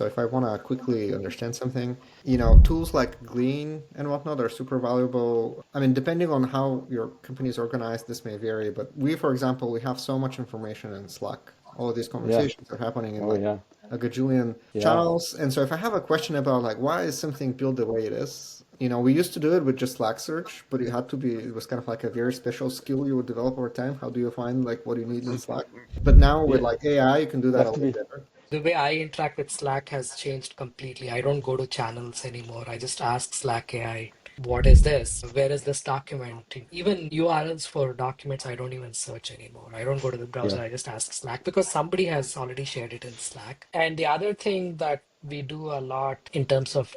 So if I want to quickly understand something, tools like Glean and whatnot are super valuable. I mean, depending on how your company is organized, this may vary, but we, for example, we have so much information in Slack. All of these Yeah. conversations are happening in Oh like yeah. a gajillion Yeah. channels. And so if I have a question about like why is something built the way it is, we used to do it with just Slack search, but it was kind of like a very special skill you would develop over time. How do you find like what you need in Slack? But now with Yeah. like AI, you can do You that a have to lot be. better. The way I interact with Slack has changed completely. I don't go to channels anymore. I just ask Slack AI, what is this? Where is this document? Even URLs for documents, I don't even search anymore. I don't go to the Yeah. browser. I just ask Slack because somebody has already shared it in Slack. And the other thing that we do a lot in terms of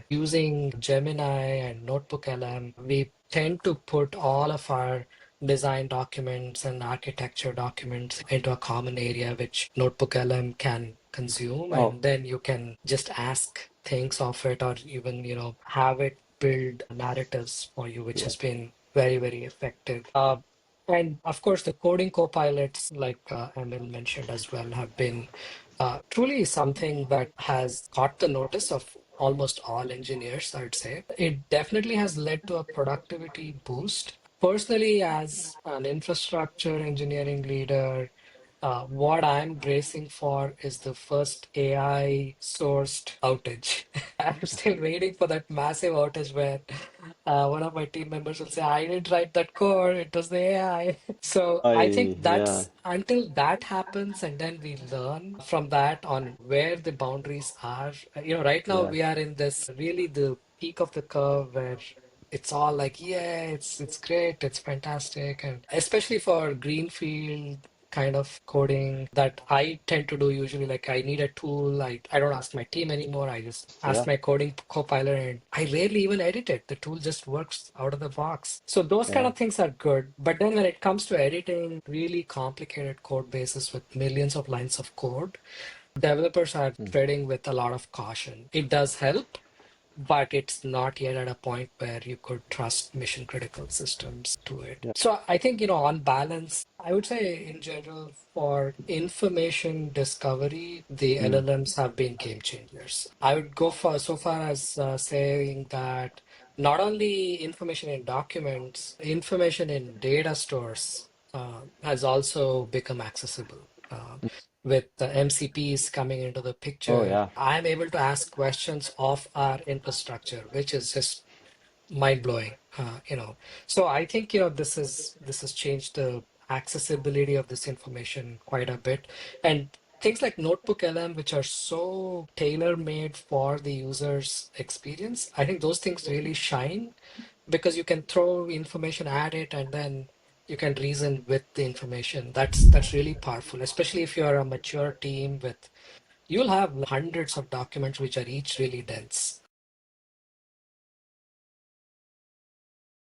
using Gemini and Notebook LM, we tend to put all of our design documents and architecture documents into a common area which Notebook LM can consume, Oh and then you can just ask things of it or even, have it build narratives for you, which yeah. has been very, very effective. And of course, the coding copilots, like Emil mentioned as well, have been truly something that has caught the notice of almost all engineers, I'd say. It definitely has led to a productivity boost. Personally, as an infrastructure engineering leader, what I'm bracing for is the first AI sourced outage. I'm still waiting for that massive outage where one of my team members will say, I didn't write that code, it was the AI. So I think I yeah. that's until that happens, and then we learn from that on where the boundaries are. Right now Yeah. we are in this really the peak of the curve where it's all like, yeah, it's great, it's fantastic, and especially for greenfield kind of coding that I tend to do usually. Like I need a tool, I don't ask my team anymore. I just ask Yeah. my coding copilot, and I rarely even edit it. The tool just works out of the box. So those kind Yeah. of things are good. But then when it comes to editing really complicated code bases with millions of lines of code, developers are Mm. treading with a lot of caution. It does help, but it's not yet at a point where you could trust mission critical systems to it. Yeah. So I think, on balance, I would say in general for information discovery, the Mm. LLMs have been game changers. I would go for so far as saying that not only information in documents, information in data stores has also become accessible. With the MCPs coming into the Oh picture, yeah. I'm able to ask questions of our infrastructure, which is just mind blowing. So I think this has changed the accessibility of this information quite a bit, and things like Notebook LM, which are so tailor made for the user's experience. I think those things really shine because you can throw information at it and then you can reason with the information. That's really powerful, especially if you're a mature team with you'll have hundreds of documents which are each really dense.